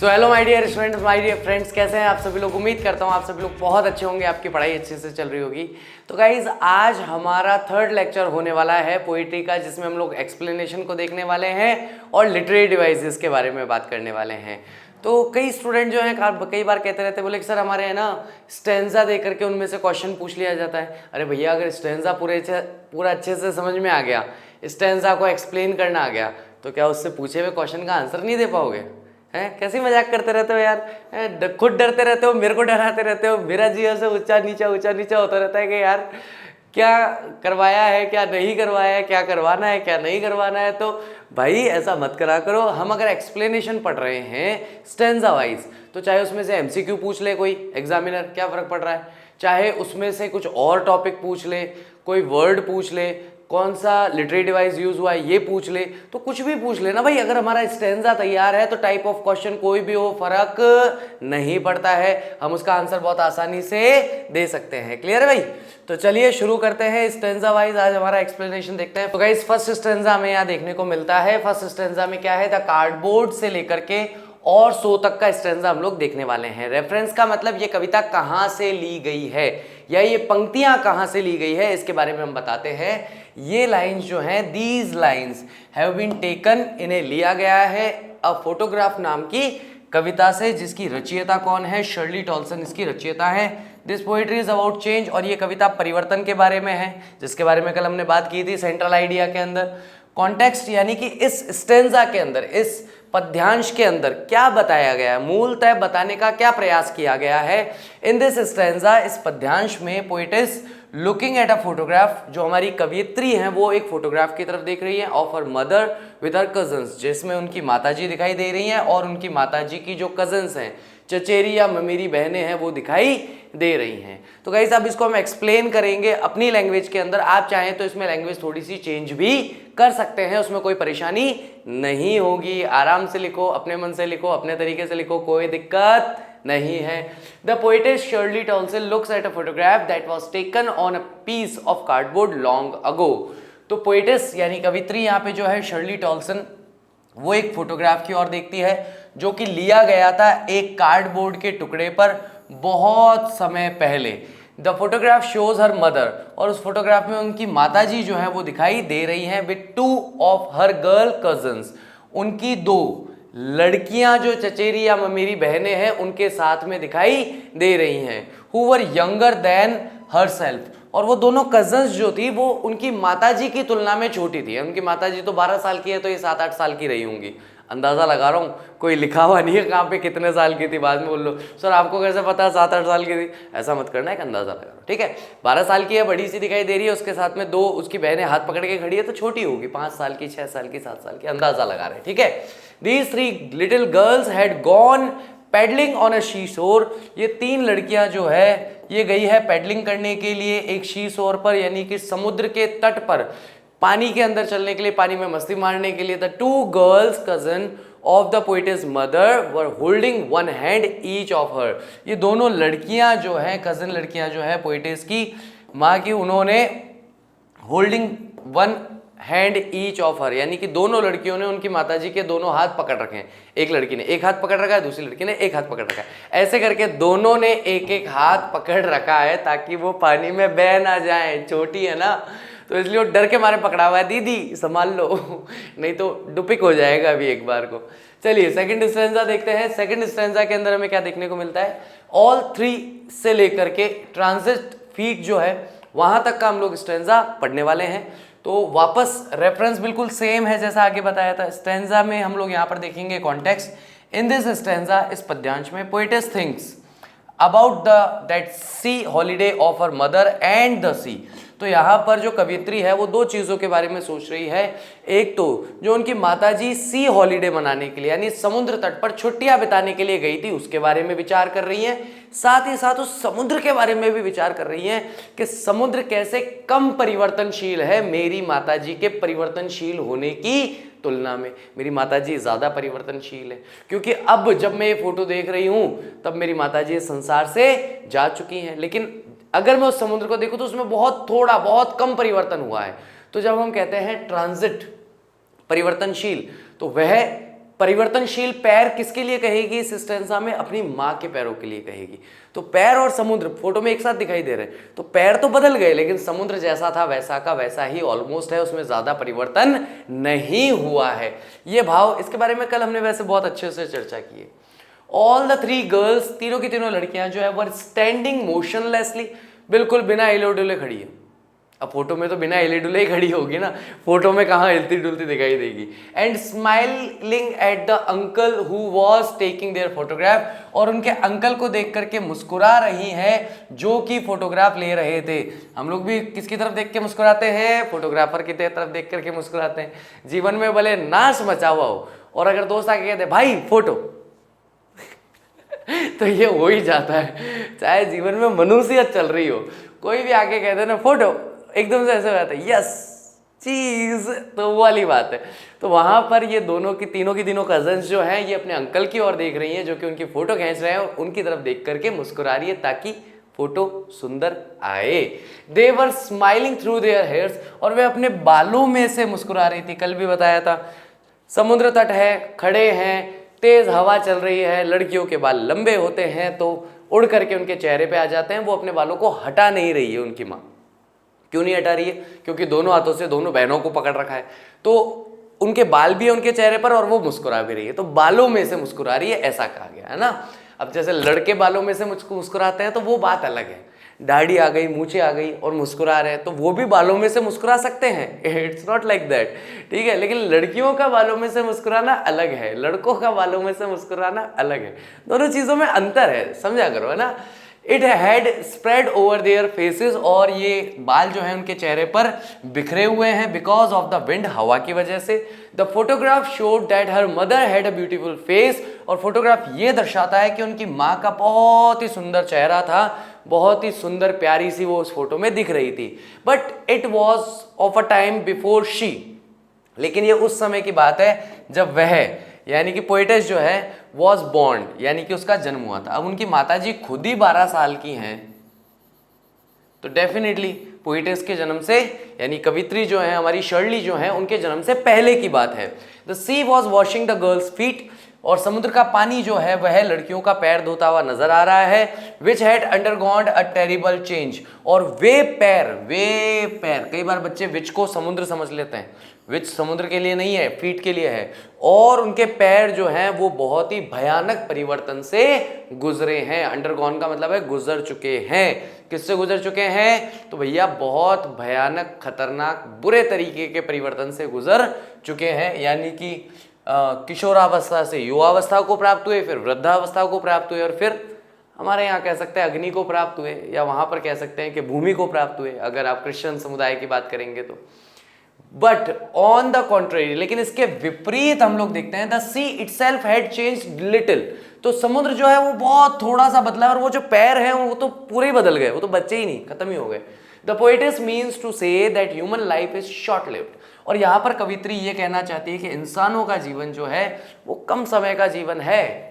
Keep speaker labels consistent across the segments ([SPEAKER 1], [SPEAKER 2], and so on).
[SPEAKER 1] So hello my dear students, my dear friends, कैसे हैं आप सभी लोग। उम्मीद करता हूँ आप सभी लोग बहुत अच्छे होंगे, आपकी पढ़ाई अच्छे से चल रही होगी। तो गाइज आज हमारा थर्ड लेक्चर होने वाला है पोइट्री का, जिसमें हम लोग एक्सप्लेनेशन को देखने वाले हैं और लिटरेरी डिवाइसेस के बारे में बात करने वाले हैं। तो कई स्टूडेंट जो हैं कई बार कहते रहते हैं, बोले कि सर हमारे है ना स्टेंजा दे करके उनमें से क्वेश्चन पूछ लिया जाता है। अरे भैया, अगर स्टेंजा पूरा अच्छे से समझ में आ गया, स्टेंजा को एक्सप्लेन करना आ गया, तो क्या उससे पूछे हुए क्वेश्चन का आंसर नहीं दे पाओगे? हैं, कैसी मजाक करते रहते हो यार। खुद डरते रहते हो, मेरे को डराते रहते हो। मेरा जीवन से ऊंचा नीचा होता रहता है कि यार क्या करवाया है, क्या नहीं करवाया है, क्या करवाना है, क्या नहीं करवाना है। तो भाई ऐसा मत करा करो। हम अगर एक्सप्लेनेशन पढ़ रहे हैं स्टेंजा वाइज, तो चाहे उसमें से एमसीक्यू पूछ ले कोई एग्जामिनर, क्या फर्क पड़ रहा है। चाहे उसमें से कुछ और टॉपिक पूछ ले, कोई वर्ड पूछ ले, कौन सा लिटरेरी डिवाइस यूज हुआ है ये पूछ ले, तो कुछ भी पूछ ले ना भाई। अगर हमारा स्टेंजा तैयार है तो टाइप ऑफ क्वेश्चन कोई भी हो, फर्क नहीं पड़ता है, हम उसका आंसर बहुत आसानी से दे सकते हैं। क्लियर है भाई? तो चलिए शुरू करते हैं स्टेंजा वाइज आज हमारा एक्सप्लेनेशन देखते हैं। तो गाइस फर्स्ट स्टेंजा में यहाँ देखने को मिलता है, फर्स्ट स्टेंजा में क्या है, द कार्डबोर्ड से लेकर के और सो तक का स्टेंजा हम लोग देखने वाले हैं। रेफरेंस का मतलब ये कविता कहाँ से ली गई है या ये पंक्तियां कहाँ से ली गई है, इसके बारे में हम बताते हैं। ये लाइंस जो हैं, these lines have been taken, इन्हें लिया गया है अ फोटोग्राफ नाम की कविता से, जिसकी रचयिता कौन है? शर्ली टॉल्सन इसकी रचयिता है। This poetry is about change, और ये कविता परिवर्तन के बारे में है, जिसके बारे में कल हमने बात की थी सेंट्रल आइडिया के अंदर। कॉन्टेक्स्ट यानी कि इस स्टेंजा के अंदर, इस पद्यांश के अंदर क्या बताया गया है, मूलतः बताने का क्या प्रयास किया गया है। इन दिस स्टेंजा, इस पद्यांश में poet's looking at a photograph, जो हमारी कवियत्री हैं वो एक फोटोग्राफ की तरफ देख रही हैं, of her mother with her cousins, जिसमें उनकी माताजी दिखाई दे रही हैं और उनकी माताजी की जो कजन्स हैं, चचेरी या ममेरी बहनें हैं, वो दिखाई दे रही हैं। तो गाइस अब इसको हम एक्सप्लेन करेंगे अपनी लैंग्वेज के अंदर। आप चाहें तो इसमें लैंग्वेज थोड़ी सी चेंज भी कर सकते हैं, उसमें कोई परेशानी नहीं होगी। आराम से लिखो, अपने मन से लिखो, अपने तरीके से लिखो, कोई दिक्कत नहीं है। The poetess Shirley Toulson looks at a photograph that was taken on a piece of cardboard long ago. तो पोएटेस यानी कवित्री यहाँ पे जो है शर्ली टॉल्सन, वो एक फोटोग्राफ की ओर देखती है जो कि लिया गया था एक कार्डबोर्ड के टुकड़े पर बहुत समय पहले। The photograph shows her mother, और उस फोटोग्राफ में उनकी माताजी जो है वो दिखाई दे रही हैं, with two of her girl cousins, उनकी दो लड़कियां जो चचेरी या ममेरी बहनें हैं उनके साथ में दिखाई दे रही हैं, who were younger than her self, और वो दोनों कजन्स जो थी वो उनकी माताजी की तुलना में छोटी थी। उनकी माताजी तो 12 साल की है, तो ये 7-8 साल की रही होंगी, अंदाजा लगा रहा हूँ, कोई लिखा हुआ नहीं है कहाँ पे कितने साल की थी। बाद में बोल लो सर आपको कैसे पता 7-8 साल की थी, ऐसा मत करना, एक अंदाजा लगा लो, ठीक है। 12 साल की है, बड़ी सी दिखाई दे रही है, उसके साथ में दो उसकी बहनें हाथ पकड़ के खड़ी है, तो छोटी होगी, 5 साल की, 6 साल की, 7 साल की, अंदाजा लगा रहे हैं, ठीक है। These 3 little girls had gone paddling on a sea shore, ये 3 लड़कियां जो है ये गई है पैडलिंग करने के लिए एक शी शोर पर, यानी कि समुद्र के तट पर, पानी के अंदर चलने के लिए, पानी में मस्ती मारने के लिए। The 2 girls cousin of the poetess mother were holding one hand each of her, ये दोनों लड़कियां जो हैं, कजन लड़कियां जो है पोएटेस की माँ की, उन्होंने holding one hand each of her, यानी कि दोनों लड़कियों ने उनकी माताजी के दोनों हाथ पकड़ रखे हैं। एक लड़की ने एक हाथ पकड़ रखा है, दूसरी लड़की ने एक हाथ पकड़ रखा है, ऐसे करके दोनों ने एक एक हाथ पकड़ रखा है ताकि वो पानी में बह ना जाए, छोटी है ना, तो इसलिए वो डर के मारे पकड़ा हुआ है, दीदी संभाल लो नहीं तो डुपिक हो जाएगा अभी एक बार को। चलिए सेकंड स्टेंजा देखते हैं। सेकंड स्टेंजा के अंदर हमें क्या देखने को मिलता है, ऑल 3 से लेकर के ट्रांजिट फीट जो है वहां तक का हम लोग स्टेंजा पढ़ने वाले हैं। तो वापस रेफरेंस बिल्कुल सेम है जैसा आगे बताया था। स्टेंजा में हम लोग यहाँ पर देखेंगे कॉन्टेक्स्ट। इन दिस स्टेंजा, इस पद्यांश में, poetess thinks about that sea holiday of her mother and the sea, तो यहाँ पर जो कवियत्री है वो 2 चीज़ों के बारे में सोच रही है। एक तो जो उनकी माताजी सी हॉलीडे मनाने के लिए यानी समुद्र तट पर छुट्टियां बिताने के लिए गई थी उसके बारे में विचार कर रही हैं, साथ ही साथ उस समुद्र के बारे में भी विचार कर रही हैं कि समुद्र कैसे कम परिवर्तनशील है मेरी माताजी के परिवर्तनशील होने की तुलना में। मेरी माताजी ज़्यादा परिवर्तनशील है, क्योंकि अब जब मैं ये फोटो देख रही हूँ तब मेरी माताजी इस संसार से जा चुकी हैं, लेकिन अगर मैं उस समुद्र को देखूं तो उसमें बहुत कम परिवर्तन हुआ है। तो जब हम कहते हैं ट्रांजिट परिवर्तनशील, तो वह परिवर्तनशील पैर किसके लिए कहेगी इस स्टेंजा में? अपनी माँ के पैरों के लिए कहेगी। तो पैर और समुद्र फोटो में एक साथ दिखाई दे रहे हैं, तो पैर तो बदल गए लेकिन समुद्र जैसा था वैसा का वैसा ही ऑलमोस्ट है, उसमें ज्यादा परिवर्तन नहीं हुआ है। ये भाव, इसके बारे में कल हमने वैसे बहुत अच्छे से चर्चा की है। ऑल द थ्री गर्ल्स, तीनों की तीनों लड़कियां जो है वर स्टैंडिंग मोशनलेसली, बिल्कुल बिना हिले डुले खड़ी है। अब फोटो में तो बिना हिले डुले ही खड़ी होगी ना, फोटो में कहाँ हिलती डुलती दिखाई देगी। And smiling at the uncle who was taking their photograph, और उनके अंकल को देख करके मुस्कुरा रही हैं जो कि फोटोग्राफ ले रहे थे। हम लोग भी किसकी तरफ देख के मुस्कुराते हैं? फोटोग्राफर की तरफ देख करके मुस्कुराते हैं। जीवन में भले नाश मचा हुआ हो और अगर दोस्त आके कहते भाई फोटो तो ये हो ही जाता है, चाहे जीवन में मनुष्यत चल रही हो, कोई भी आके कहते ना फोटो, एकदम से ऐसे हो जाता है यस चीज, तो वो वाली बात है। तो वहां पर ये दोनों की तीनों कजन्स जो हैं ये अपने अंकल की ओर देख रही हैं जो कि उनकी फोटो खींच रहे हैं और उनकी तरफ देख करके मुस्कुरा रही है ताकि फोटो सुंदर आए। दे वर स्माइलिंग थ्रू देयर हेयर्स, और वे अपने बालों में से मुस्कुरा रही थी। कल भी बताया था, समुद्र तट है, खड़े हैं, तेज हवा चल रही है, लड़कियों के बाल लंबे होते हैं तो उड़ करके उनके चेहरे पे आ जाते हैं। वो अपने बालों को हटा नहीं रही है उनकी माँ। क्यों नहीं हटा रही है? क्योंकि दोनों हाथों से दोनों बहनों को पकड़ रखा है, तो उनके बाल भी है उनके चेहरे पर और वो मुस्कुरा भी रही है, तो बालों में से मुस्कुरा रही है, ऐसा कहा गया है ना। अब जैसे लड़के बालों में से मुस्कुराते हैं तो वो बात अलग है, दाढ़ी आ गई, मूछें आ गई और मुस्कुरा रहे हैं तो वो भी बालों में से मुस्कुरा सकते हैं, इट्स नॉट लाइक दैट, ठीक है। लेकिन लड़कियों का बालों में से मुस्कुराना अलग है, लड़कों का बालों में से मुस्कुराना अलग है, दोनों चीज़ों में अंतर है, समझा करो, है ना। It had spread over their faces, और ये बाल जो है उनके चेहरे पर बिखरे हुए हैं बिकॉज ऑफ द विंड, हवा की वजह से। The photograph showed that her mother had a beautiful face, और फोटोग्राफ ये दर्शाता है कि उनकी माँ का बहुत ही सुंदर चेहरा था, बहुत ही सुंदर प्यारी सी वो उस फोटो में दिख रही थी। But it was of a time before she, लेकिन ये उस समय की बात है जब वह यानी कि पोएटेस जो है वॉज बॉर्न, यानी कि उसका जन्म हुआ था। अब उनकी माताजी खुद ही 12 साल की हैं, तो डेफिनेटली पोएटेस के जन्म से, यानी कवित्री जो है हमारी शर्ली जो है उनके जन्म से पहले की बात है। The sea was washing the girls feet, और समुद्र का पानी जो है वह लड़कियों का पैर धोता हुआ नजर आ रहा है। Which had undergone a terrible change, और वे पैर, कई बार बच्चे विच को समुद्र समझ लेते हैं, विच समुद्र के लिए नहीं है, फीट के लिए है, और उनके पैर जो हैं वो बहुत ही भयानक परिवर्तन से गुजरे हैं। अंडरगॉन का मतलब है गुजर चुके हैं। किससे गुजर चुके हैं? तो भैया बहुत भयानक, खतरनाक, बुरे तरीके के परिवर्तन से गुजर चुके हैं, यानी कि किशोरावस्था से युवावस्था को प्राप्त हुए, फिर वृद्धावस्था को प्राप्त हुए, और फिर हमारे यहाँ कह सकते हैं अग्नि को प्राप्त हुए, या वहाँ पर कह सकते हैं कि भूमि को प्राप्त हुए अगर आप क्रिश्चियन समुदाय की बात करेंगे तो। बट ऑन द कॉन्ट्रेरी, लेकिन इसके विपरीत हम लोग देखते हैं the sea itself had changed little, तो समुद्र जो है वो बहुत थोड़ा सा बदला, और वो जो पैर हैं वो तो पूरे ही बदल गए, वो तो बच्चे ही नहीं, खत्म ही हो गए। The poetess means to say that human life is short lived, और यहाँ पर कवित्री ये कहना चाहती है कि इंसानों का जीवन जो है वो कम समय का जीवन है,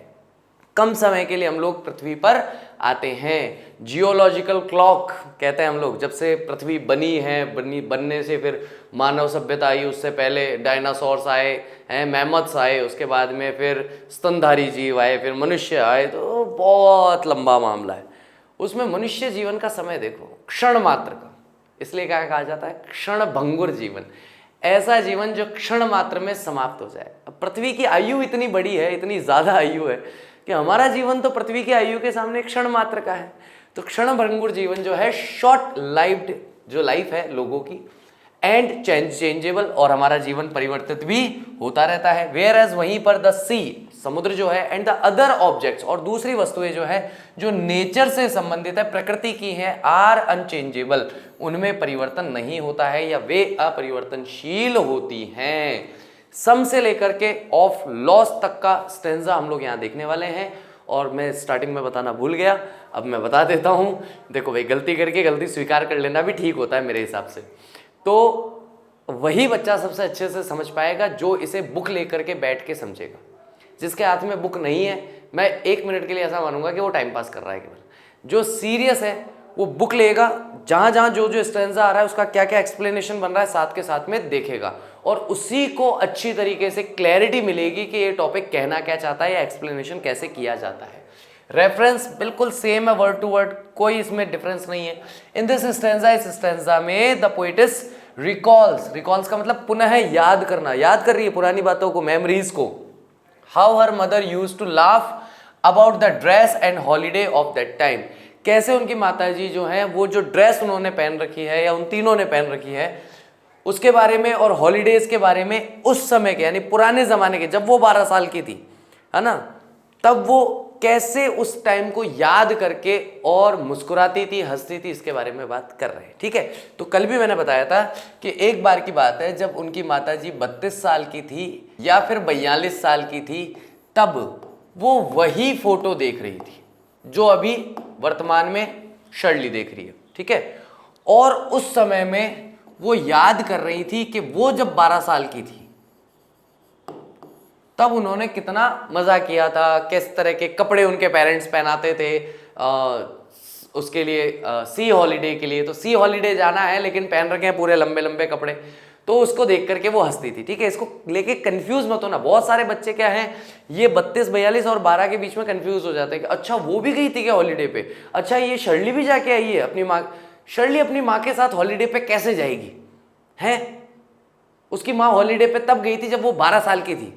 [SPEAKER 1] कम समय के लिए हम लोग पृथ्वी पर आते हैं। जियोलॉजिकल क्लॉक कहते हैं हम लोग, जब से पृथ्वी बनी है, बनने से फिर मानव सभ्यता आई, उससे पहले डायनासोर्स आए हैं, मैमथ्स आए, उसके बाद में फिर स्तनधारी जीव आए, फिर मनुष्य आए, तो बहुत लंबा मामला है। उसमें मनुष्य जीवन का समय देखो क्षण मात्र का, इसलिए क्या कहा जाता है क्षण भंगुर जीवन, ऐसा जीवन जो क्षण मात्र में समाप्त हो जाए। अब पृथ्वी की आयु इतनी बड़ी है, इतनी ज्यादा आयु है कि हमारा जीवन तो पृथ्वी की आयु के सामने क्षण मात्र का है। तो क्षण भंगुर जीवन जो है, शॉर्ट लाइव्ड जो लाइफ है लोगों की, एंड चेंजेबल, और हमारा जीवन परिवर्तित भी होता रहता है। वेयर एज वहीं पर द सी समुद्र जो है, एंड द अदर ऑब्जेक्ट्स, और दूसरी वस्तुएं जो है जो नेचर से संबंधित है, प्रकृति की हैं, आर अनचेंजेबल, उनमें परिवर्तन नहीं होता है या वे अपरिवर्तनशील होती हैं। सम से लेकर के ऑफ लॉस तक का स्टेंजा हम लोग यहाँ देखने वाले हैं, और मैं स्टार्टिंग में बताना भूल गया, अब मैं बता देता हूँ। देखो भाई, गलती करके गलती स्वीकार कर लेना भी ठीक होता है मेरे हिसाब से। तो वही बच्चा सबसे अच्छे से समझ पाएगा जो इसे बुक लेकर के बैठ के समझेगा। जिसके हाथ में बुक नहीं है, मैं 1 मिनट के लिए ऐसा मानूंगा कि वो टाइम पास कर रहा है केवल। जो सीरियस है वो बुक लेगा, जहाँ जहाँ जो जो स्टेंजा आ रहा है उसका क्या क्या एक्सप्लेनेशन बन रहा है साथ के साथ में देखेगा, और उसी को अच्छी तरीके से क्लैरिटी मिलेगी कि ये टॉपिक कहना क्या चाहता है या एक्सप्लेनेशन कैसे किया जाता है। रेफरेंस बिल्कुल सेम है, वर्ड टू वर्ड, कोई इसमें डिफरेंस नहीं है। इन दिस स्टैंजा, इस स्टैंजा में द पोएटिस रिकॉल्स, रिकॉल्स का मतलब पुनः याद करना, याद कर रही है पुरानी बातों को, मेमोरीज को। How her mother used to laugh about the dress and holiday of that time, कैसे उनकी माताजी जो है वो जो ड्रेस उन्होंने पहन रखी है या उन तीनों ने पहन रखी है उसके बारे में और हॉलीडेज के बारे में उस समय के यानी पुराने जमाने के, जब वो 12 साल की थी, है ना, तब वो कैसे उस टाइम को याद करके और मुस्कुराती थी, हंसती थी, इसके बारे में बात कर रहे हैं। ठीक है, तो कल भी मैंने बताया था कि एक बार की बात है जब उनकी माताजी 32 साल की थी या फिर 42 साल की थी, तब वो वही फोटो देख रही थी जो अभी वर्तमान में शर्ली देख रही है। ठीक है, और उस समय में वो याद कर रही थी कि वो जब 12 साल की थी तब उन्होंने कितना मजा किया था, किस तरह के कपड़े उनके पेरेंट्स पहनाते थे उसके लिए, सी हॉलीडे के लिए। तो सी हॉलीडे जाना है लेकिन पहन रखे हैं पूरे लंबे लंबे कपड़े, तो उसको देख करके वो हंसती थी। ठीक है, इसको लेके कंफ्यूज मत होना, बहुत सारे बच्चे क्या हैं ये 32, 42 और 12 के बीच में कंफ्यूज हो जाते हैं कि अच्छा वो भी गई थी क्या हॉलीडे पे, अच्छा ये शर्ली भी जाके आई है अपनी माँ, शर्ली अपनी माँ के साथ हॉलीडे पे कैसे जाएगी, है उसकी माँ हॉलीडे पे तब गई थी जब वो 12 साल की थी,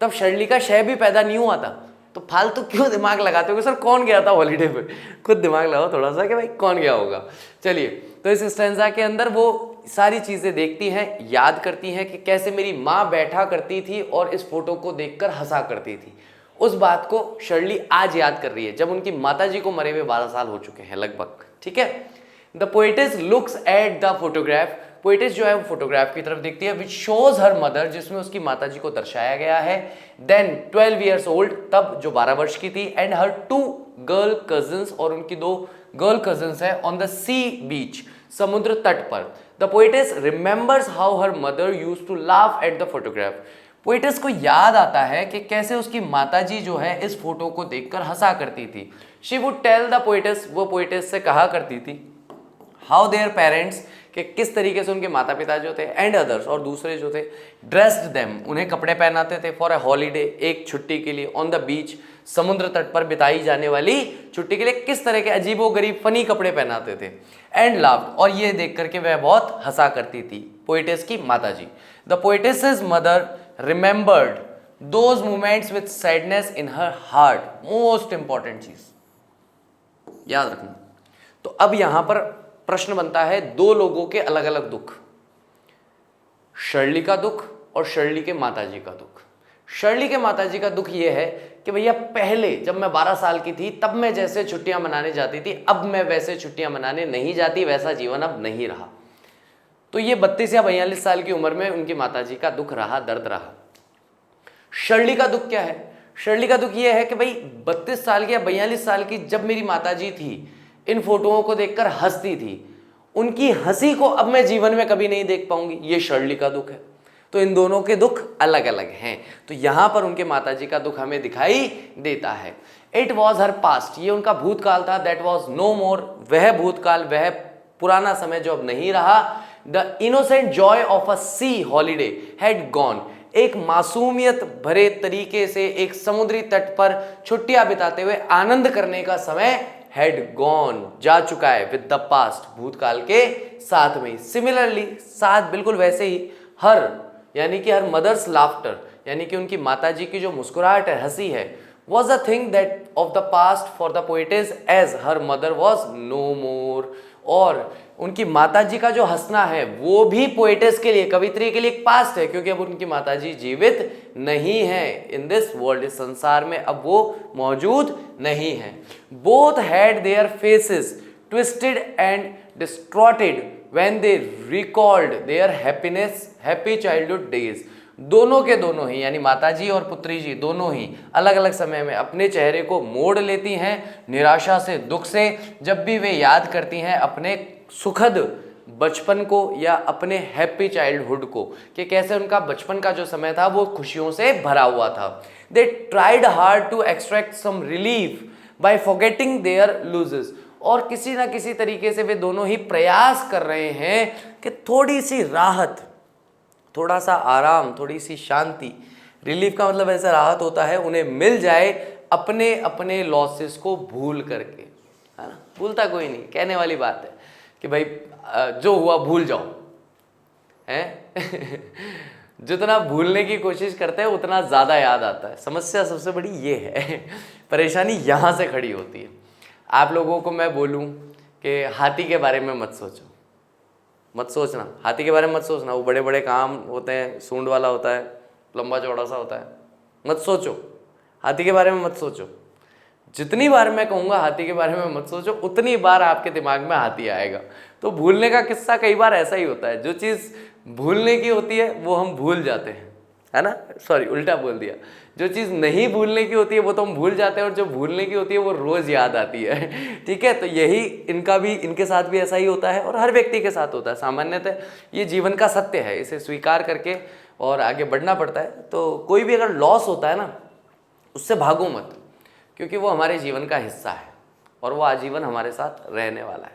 [SPEAKER 1] तब शर्ली का शय भी पैदा नहीं हुआ था। तो फालतू क्यों दिमाग लगाते हो कि सर कौन गया था हॉलीडे पे, खुद दिमाग लगाओ थोड़ा सा कि भाई कौन गया होगा। चलिए, तो इस स्टैंजा के अंदर वो सारी चीजें देखती हैं, याद करती हैं कि कैसे मेरी माँ बैठा करती थी और इस फोटो को देखकर हंसा करती थी। उस बात को शर्ली आज याद कर रही है जब उनकी माताजी को मरे हुए 12 साल हो चुके हैं लगभग। ठीक है, the poet's looks at the photograph, poet's जो है वो फोटोग्राफ की तरफ देखती है, विच शोज हर मदर, जिसमें उसकी माताजी को दर्शाया गया है, देन 12 ईयर्स ओल्ड, तब जो 12 वर्ष की थी, एंड हर 2 गर्ल कजिन्स, और उनकी 2 गर्ल कजिन्स है, ऑन द सी बीच, समुद्र तट पर। The poetess remembers how her mother used to laugh at the photograph, poetess को याद आता है कि कैसे उसकी माताजी जो है इस फोटो को देखकर हंसा करती थी। She would tell the poetess, वो पोएटिस से कहा करती थी, हाउ देयर पेरेंट्स, कि किस तरीके से उनके माता पिता जो थे, एंड अदर्स, और दूसरे जो थे, ड्रेस्ड देम, उन्हें कपड़े पहनाते थे, फॉर ए हॉलीडे, एक छुट्टी के लिए, ऑन द बीच, समुद्र तट पर बिताई जाने वाली छुट्टी के लिए किस तरह के अजीबो गरीब फनी कपड़े पहनाते थे, एंड लाफ्ड, और ये देख करके वह बहुत हंसा करती थी, पोएटिस की माताजी। The poetess's mother remembered those moments with sadness in her heart, most important चीज याद रखना। तो अब यहां पर प्रश्न बनता है, 2 लोगों के अलग अलग दुख, शर्ली का दुख और शर्ली के माताजी का दुख। शर्ली के माताजी का दुख यह है कि भैया पहले जब मैं 12 साल की थी तब मैं जैसे छुट्टियां मनाने जाती थी, अब मैं वैसे छुट्टियां मनाने नहीं जाती, वैसा जीवन अब नहीं रहा। तो ये 32 या 42 साल की उम्र में उनकी माताजी का दुख रहा, दर्द रहा। शर्ली का दुख क्या है? शर्ली का दुख यह है कि भाई 32 साल की या 42 साल की जब मेरी माताजी थी, इन फोटोओं को देखकर हंसती थी, उनकी हंसी को अब मैं जीवन में कभी नहीं देख पाऊंगी, ये शर्ली का दुख है। तो इन दोनों के दुख अलग अलग हैं। तो यहां पर उनके माताजी का दुख हमें दिखाई देता है। इट वॉज हर पास्ट, ये उनका भूतकाल था, दैट वॉज नो मोर, वह भूतकाल, वह पुराना समय जो अब नहीं रहा। The innocent Joy of a C holiday had gone, एक मासूमियत भरे तरीके से एक समुद्री तट पर छुट्टियां बिताते हुए आनंद करने का समय हैड गॉन, जा चुका है, विद द पास्ट, भूतकाल के साथ में। सिमिलरली, साथ बिल्कुल वैसे ही, हर यानी कि हर मदर्स लाफ्टर, यानी कि उनकी माताजी की जो मुस्कुराहट है, हंसी है, was a thing that of the past for the poetess as her mother was no more, और उनकी माताजी का जो हंसना है वो भी पोएटेस के लिए, कवित्री के लिए एक पास्ट है, क्योंकि अब उनकी माताजी जीवित नहीं है इन दिस वर्ल्ड, इस संसार में अब वो मौजूद नहीं है। Both had their faces twisted and distorted when they recalled their happiness, happy childhood days. दोनों के दोनों ही, यानी माताजी और पुत्री जी दोनों ही अलग अलग समय में अपने चेहरे को मोड़ लेती हैं, निराशा से, दुख से, जब भी वे याद करती हैं अपने सुखद बचपन को या अपने हैप्पी चाइल्डहुड को, कि कैसे उनका बचपन का जो समय था वो खुशियों से भरा हुआ था। They tried hard to extract some relief by forgetting their losses, और किसी ना किसी तरीके से वे दोनों ही प्रयास कर रहे हैं कि थोड़ी सी राहत थोड़ा सा आराम, थोड़ी सी शांति, रिलीफ का मतलब ऐसा राहत होता है, उन्हें मिल जाए अपने अपने लॉसेस को भूल करके, है ना। भूलता कोई नहीं, कहने वाली बात है कि भाई जो हुआ भूल जाओ, है जितना भूलने की कोशिश करते हैं उतना ज़्यादा याद आता है। समस्या सबसे बड़ी ये है, परेशानी यहाँ से खड़ी होती है। आप लोगों को मैं बोलूँ कि हाथी के बारे में मत सोचो, मत सोचना, हाथी के बारे में मत सोचना, वो बड़े बड़े काम होते हैं, सूंड वाला होता है, लंबा चौड़ा सा होता है, मत सोचो, हाथी के बारे में मत सोचो। जितनी बार मैं कहूँगा हाथी के बारे में मत सोचो, उतनी बार आपके दिमाग में हाथी आएगा। तो भूलने का किस्सा कई बार ऐसा ही होता है, जो चीज़ भूलने की होती है वो हम भूल जाते हैं, है ना, सॉरी उल्टा बोल दिया, जो चीज़ नहीं भूलने की होती है वो तो हम भूल जाते हैं, और जो भूलने की होती है वो रोज़ याद आती है। ठीक है, तो यही इनके साथ भी ऐसा ही होता है, और हर व्यक्ति के साथ होता है। सामान्यतः ये जीवन का सत्य है, इसे स्वीकार करके और आगे बढ़ना पड़ता है। तो कोई भी अगर लॉस होता है ना, उससे भागो मत, क्योंकि वो हमारे जीवन का हिस्सा है और वो आजीवन हमारे साथ रहने वाला है।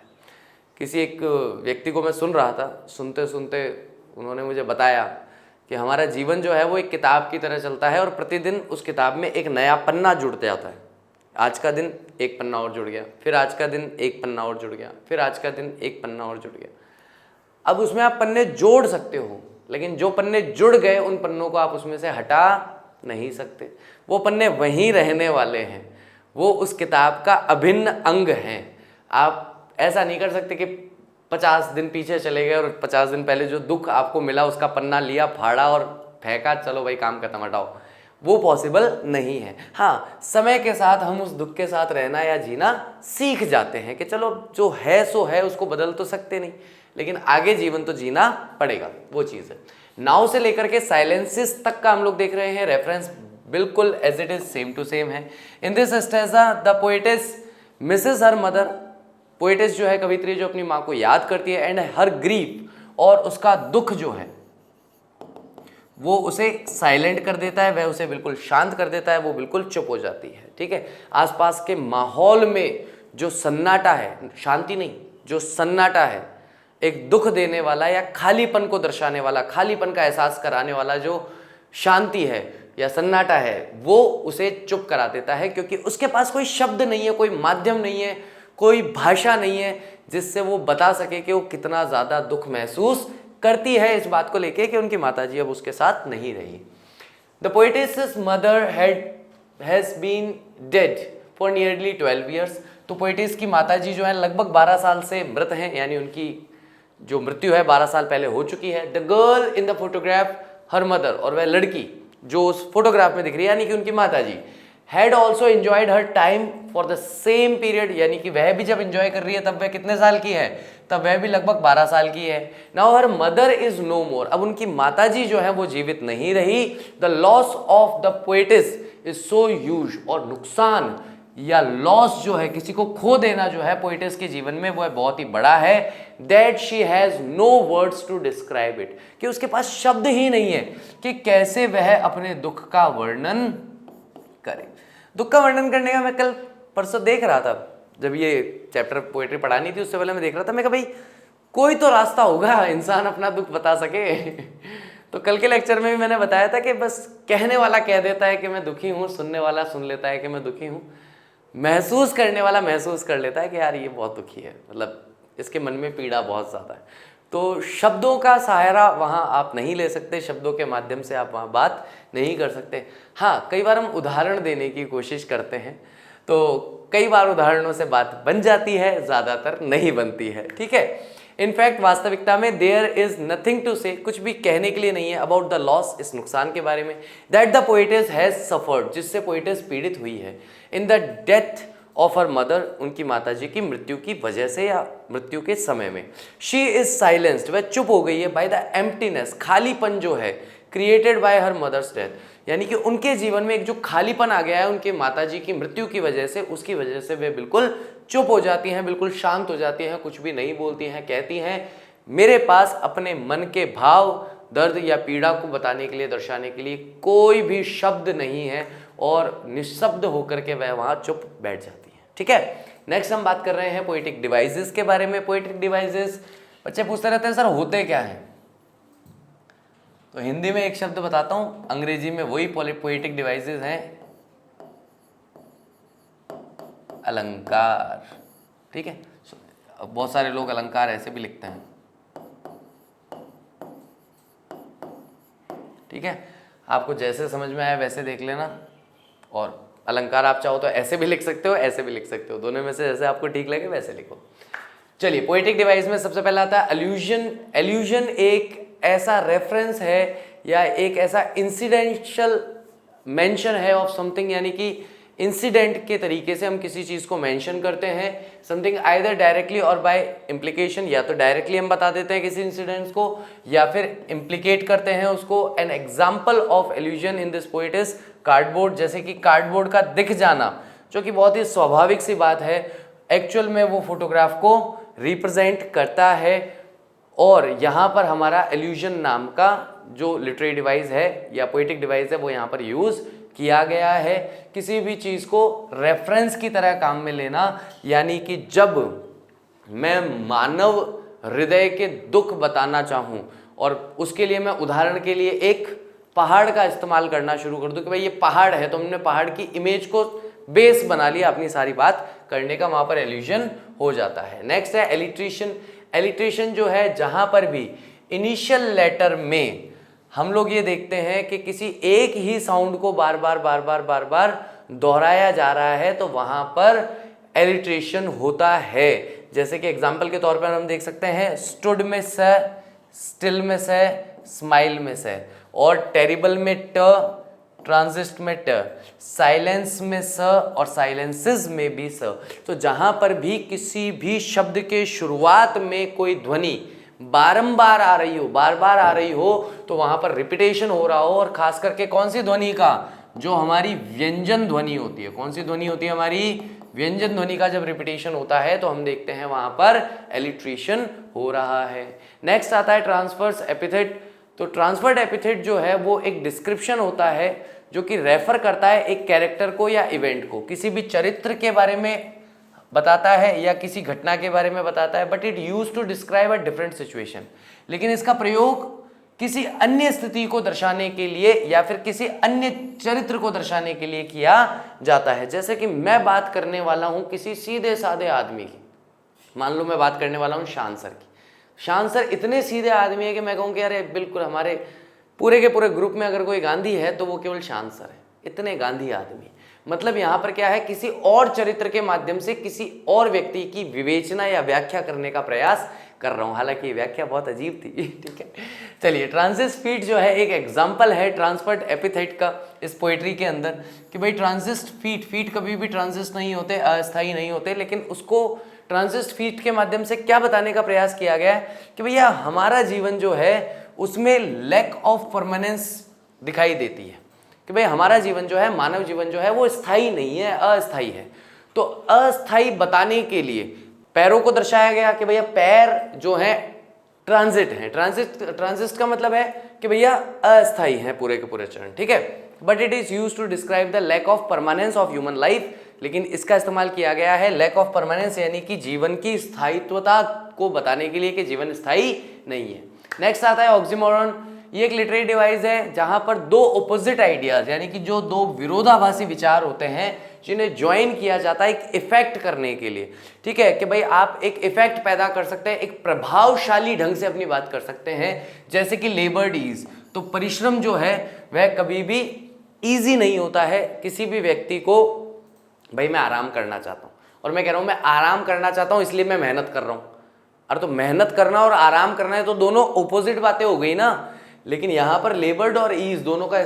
[SPEAKER 1] किसी एक व्यक्ति को मैं सुन रहा था, सुनते सुनते उन्होंने मुझे बताया कि हमारा जीवन जो है वो एक किताब की तरह चलता है, और प्रतिदिन उस किताब में एक नया पन्ना जुड़ते जाता है। आज का दिन एक पन्ना और जुड़ गया, फिर आज का दिन एक पन्ना और जुड़ गया, फिर आज का दिन एक पन्ना और जुड़ गया। अब उसमें आप पन्ने जोड़ सकते हो, लेकिन जो पन्ने जुड़ गए उन पन्नों को आप उसमें से हटा नहीं सकते। वो पन्ने वहीं रहने वाले हैं, वो उस किताब का अभिन्न अंग हैं। आप ऐसा नहीं कर सकते कि 50 दिन पीछे चले गए और 50 दिन पहले जो दुख आपको मिला उसका पन्ना लिया, फाड़ा और फेंका, चलो भाई काम खत्म, हटाओ। वो पॉसिबल नहीं है। हाँ, समय के साथ हम उस दुख के साथ रहना या जीना सीख जाते हैं कि चलो जो है सो है, उसको बदल तो सकते नहीं, लेकिन आगे जीवन तो जीना पड़ेगा, वो चीज़ है। नाउ से लेकर के साइलेंसिस तक का हम लोग देख रहे हैं, रेफरेंस बिल्कुल as it is same to same है। In this stanza the poetess misses her mother, poetess जो है कवित्री, जो अपनी माँ को याद करती है, एंड हर ग्रीफ, और उसका दुख जो है वो उसे साइलेंट कर देता है, वह उसे बिल्कुल शांत कर देता है, वो बिल्कुल चुप हो जाती है। ठीक है, आसपास के माहौल में जो सन्नाटा है, शांति नहीं, जो सन्नाटा है, एक दुख देने वाला या खालीपन को दर्शाने वाला, खालीपन का एहसास कराने वाला जो शांति है या सन्नाटा है, वो उसे चुप करा देता है, क्योंकि उसके पास कोई शब्द नहीं है, कोई माध्यम नहीं है, कोई भाषा नहीं है जिससे वो बता सके कि वो कितना ज़्यादा दुख महसूस करती है इस बात को लेके कि उनकी माताजी अब उसके साथ नहीं रही। The poetess mother has been dead for nearly 12 years. तो पोएटेस की माताजी जो है लगभग 12 साल से मृत हैं, यानी उनकी जो मृत्यु है 12 साल पहले हो चुकी है। The girl in the photograph her mother, और वह लड़की जो उस फोटोग्राफ में दिख रही है यानी कि उनकी माताजी, had also enjoyed her time for the same period, यानी कि वह भी जब एंजॉय कर रही है तब वह कितने साल की है, तब वह भी लगभग 12 साल की है। Now her mother is no more, अब उनकी माताजी जो है वो जीवित नहीं रही। The loss of the poetess is so huge, और नुकसान या लॉस जो है, किसी को खो देना जो है पोएटेस के जीवन में, वो बहुत ही बड़ा है। That she has no words to describe it, कि उसके पास शब्द ही नहीं है कि कैसे वह अपने दुख का वर्णन करे। दुख का वर्णन करने का मैं कल परसों देख रहा था, जब ये चैप्टर पोएट्री पढ़ानी थी उससे पहले मैं देख रहा था, मैं कहा भाई कोई तो रास्ता होगा इंसान अपना दुख बता सके। तो कल के लेक्चर में भी मैंने बताया था कि बस कहने वाला कह देता है कि मैं दुखी हूँ, सुनने वाला सुन लेता है कि मैं दुखी हूँ, महसूस करने वाला महसूस कर लेता है कि यार ये बहुत दुखी है, मतलब इसके मन में पीड़ा बहुत ज़्यादा है। तो शब्दों का सहारा वहाँ आप नहीं ले सकते, शब्दों के माध्यम से आप वहाँ बात नहीं कर सकते। हाँ, कई बार हम उदाहरण देने की कोशिश करते हैं, तो कई बार उदाहरणों से बात बन जाती है, ज़्यादातर नहीं बनती है। ठीक है, इनफैक्ट वास्तविकता में देयर इज नथिंग टू से, कुछ भी कहने के लिए नहीं है अबाउट द लॉस, इस नुकसान के बारे में, that the poetess has suffered, जिससे पोएटेस पीड़ित हुई है, in the death of her mother, उनकी माताजी की मृत्यु की वजह से या मृत्यु के समय में। शी इज साइलेंस्ड, वह चुप हो गई है, बाय द एम्प्टीनेस, खालीपन जो है, created by her mother's death, यानी कि उनके जीवन में एक जो खालीपन आ गया है उनके माताजी की मृत्यु की वजह से, उसकी वजह से वे बिल्कुल चुप हो जाती हैं, बिल्कुल शांत हो जाती हैं, कुछ भी नहीं बोलती हैं, कहती हैं मेरे पास अपने मन के भाव, दर्द या पीड़ा को बताने के लिए, दर्शाने के लिए कोई भी शब्द नहीं है, और निशब्द होकर के वह वहाँ चुप बैठ जाती है। ठीक है, नेक्स्ट हम बात कर रहे हैं पोएटिक डिवाइसेस के बारे में। पोएटिक डिवाइसेस, बच्चे पूछते रहते हैं सर होते क्या हैं, तो हिंदी में एक शब्द बताता हूं, अंग्रेजी में वही पोएटिक डिवाइसेस हैं, अलंकार। ठीक है, बहुत सारे लोग अलंकार ऐसे भी लिखते हैं। ठीक है, आपको जैसे समझ में आए वैसे देख लेना, और अलंकार आप चाहो तो ऐसे भी लिख सकते हो, ऐसे भी लिख सकते हो, दोनों में से जैसे आपको ठीक लगे वैसे लिखो। चलिए, पोएटिक डिवाइस में सबसे पहला आता है अलूजन। अलूजन एक ऐसा रेफरेंस है या एक ऐसा इंसिडेंशियल मेंशन है ऑफ समथिंग, यानी कि इंसिडेंट के तरीके से हम किसी चीज को मेंशन करते हैं, समथिंग आइदर डायरेक्टली और बाय इम्प्लीकेशन, या तो डायरेक्टली हम बता देते हैं किसी इंसिडेंट्स को या फिर इम्प्लीकेट करते हैं उसको। An example of allusion in this poet is cardboard, जैसे कि कार्डबोर्ड का दिख जाना, जो कि बहुत ही स्वाभाविक सी बात है, एक्चुअल में वो फोटोग्राफ को रिप्रेजेंट करता है। और यहाँ पर हमारा एल्यूजन नाम का जो लिटरेरी डिवाइस है या पोएटिक डिवाइस है वो यहाँ पर यूज किया गया है, किसी भी चीज को रेफरेंस की तरह काम में लेना। यानी कि जब मैं मानव हृदय के दुख बताना चाहूं और उसके लिए मैं उदाहरण के लिए एक पहाड़ का इस्तेमाल करना शुरू कर दूं कि भाई ये पहाड़ है, तो हमने पहाड़ की इमेज को बेस बना लिया अपनी सारी बात करने का, वहां पर एल्यूजन हो जाता है। नेक्स्ट है एलिट्रेशन। एलिट्रेशन जो है, जहां पर भी इनिशियल लेटर में हम लोग ये देखते हैं कि किसी एक ही साउंड को बार बार दोहराया जा रहा है, तो वहां पर एलिट्रेशन होता है। जैसे कि एग्जांपल के तौर पर हम देख सकते हैं, स्टूड में स, स्टिल में स, स्माइल में स, और टेरिबल में ट, ट्रांजिस्ट में ट, साइलेंस में स और साइलेंसेस में भी स। तो जहां पर भी किसी भी शब्द के शुरुआत में कोई ध्वनि बारंबार आ रही हो, बार बार आ रही हो, तो वहां पर रिपीटेशन हो रहा हो, और खास करके कौन सी ध्वनि का, जो हमारी व्यंजन ध्वनि होती है। कौन सी ध्वनि होती है हमारी? व्यंजन ध्वनि का जब रिपीटेशन होता है तो हम देखते हैं वहां पर एलिट्रेशन हो रहा है। नेक्स्ट आता है ट्रांसवर्स एपिथेट। तो ट्रांसफर्ड एपिथेट जो है वो एक डिस्क्रिप्शन होता है जो कि रेफर करता है एक कैरेक्टर को या इवेंट को, किसी भी चरित्र के बारे में बताता है या किसी घटना के बारे में बताता है, but it use to describe a different situation. लेकिन इसका प्रयोग किसी अन्य स्थिति को दर्शाने के लिए या फिर किसी अन्य चरित्र को दर्शाने के लिए किया जाता है। जैसे कि मैं बात करने वाला हूं किसी सीधे साधे आदमी की, मान लो मैं बात करने वाला हूं शान सर की। शान सर इतने सीधे आदमी है कि मैं कहूँ कि अरे बिल्कुल हमारे पूरे के पूरे ग्रुप में अगर कोई गांधी है तो वो केवल शान सर है, इतने गांधी आदमी। मतलब यहाँ पर क्या है, किसी और चरित्र के माध्यम से किसी और व्यक्ति की विवेचना या व्याख्या करने का प्रयास कर रहा हूँ, हालांकि ये व्याख्या बहुत अजीब थी। ठीक है, चलिए ट्रांजिस्ट फीट जो है एक एग्जाम्पल है ट्रांसफर्ड एपिथेट का इस पोएट्री के अंदर, कि भाई ट्रांजिस्ट फीट कभी भी ट्रांजिस्ट नहीं होते, अस्थायी नहीं होते, लेकिन उसको ट्रांजिस्ट फीट के माध्यम से क्या बताने का प्रयास किया गया है कि भैया हमारा जीवन जो है उसमें लैक ऑफ परमानेंस दिखाई देती है, कि भाई हमारा जीवन जो है, मानव जीवन जो है वो स्थायी नहीं है, अस्थायी है। तो अस्थायी बताने के लिए पैरों को दर्शाया गया कि भैया पैर जो है ट्रांजिट है। ट्रांजिट का मतलब है कि भैया अस्थायी है पूरे के पूरे चरण, ठीक है। But it is used to describe the lack of permanence of human life, लेकिन इसका इस्तेमाल किया गया है लैक ऑफ परमानेंस यानी कि जीवन की स्थायित्वता को बताने के लिए कि जीवन स्थायी नहीं है। नेक्स्ट आता है ऑक्सीमोरन। ये एक लिटरेरी डिवाइस है जहां पर दो ऑपोजिट आइडियाज यानी कि जो दो विरोधाभासी विचार होते हैं जिन्हें ज्वाइन किया जाता है एक इफेक्ट करने के लिए, ठीक है, कि भाई आप एक इफेक्ट पैदा कर सकते हैं, एक प्रभावशाली ढंग से अपनी बात कर सकते हैं। जैसे कि लेबर ईज, तो परिश्रम जो है वह कभी भी ईजी नहीं होता है किसी भी व्यक्ति को। भाई मैं आराम करना चाहता हूँ और मैं कह रहा हूँ मैं आराम करना चाहता हूँ इसलिए मैं मेहनत कर रहा हूँ। अरे तो मेहनत करना और आराम करना है तो दोनों ऑपोजिट बातें हो गई ना। लेकिन यहाँ पर लेबर्ड और ईज दोनों का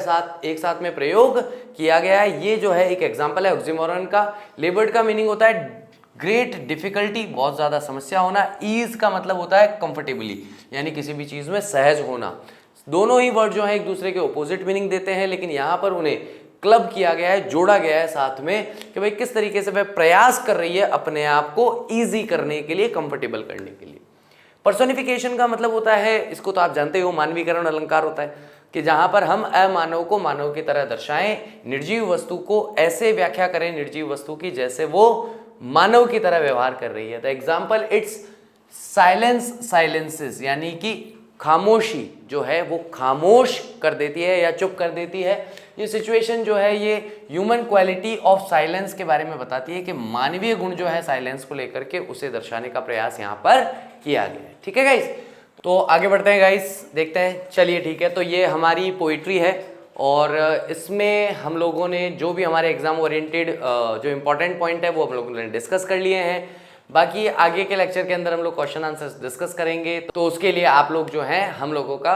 [SPEAKER 1] एक साथ में प्रयोग किया गया है। ये जो है एक एग्जाम्पल है ऑक्सीमोरन का। लेबर्ड का मीनिंग होता है ग्रेट डिफिकल्टी, बहुत ज्यादा समस्या होना। ईज का मतलब होता है कंफर्टेबली यानी किसी भी चीज में सहज होना। दोनों ही वर्ड जो है एक दूसरे के ऑपोजिट मीनिंग देते हैं, लेकिन यहाँ पर उन्हें क्लब किया गया है, जोड़ा गया है साथ में कि भाई किस तरीके से वह प्रयास कर रही है अपने आप को ईजी करने के लिए, कंफर्टेबल करने के लिए। पर्सोनिफिकेशन का मतलब होता है, इसको तो आप जानते हो, मानवीकरण अलंकार होता है कि जहां पर हम अमानव को मानव की तरह दर्शाएं, निर्जीव वस्तु को ऐसे व्याख्या करें निर्जीव वस्तु की जैसे वो मानव की तरह व्यवहार कर रही है। The example it's silence silences यानी कि खामोशी जो है वो खामोश कर देती है या चुप कर देती है। ये सिचुएशन जो है ये ह्यूमन क्वालिटी ऑफ साइलेंस के बारे में बताती है कि मानवीय गुण जो है साइलेंस को लेकर के उसे दर्शाने का प्रयास यहाँ पर किया गया है। ठीक है गाइस, तो आगे बढ़ते हैं गाइस, देखते हैं। चलिए ठीक है, तो ये हमारी पोइट्री है और इसमें हम लोगों ने जो भी हमारे एग्जाम ओरिएंटेड जो इम्पोर्टेंट पॉइंट है वो हम लोगों ने डिस्कस कर लिए हैं। बाकी आगे के लेक्चर के अंदर हम लोग क्वेश्चन आंसर्स डिस्कस करेंगे, तो उसके लिए आप लोग जो हैं हम लोगों का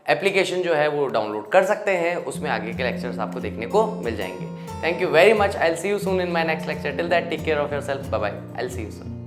[SPEAKER 1] एप्लीकेशन जो है वो डाउनलोड कर सकते हैं, उसमें आगे के लेक्चर्स आपको देखने को मिल जाएंगे। Thank you very much, I will see you soon in my next lecture. Till that take care of yourself, bye bye, I will see you soon.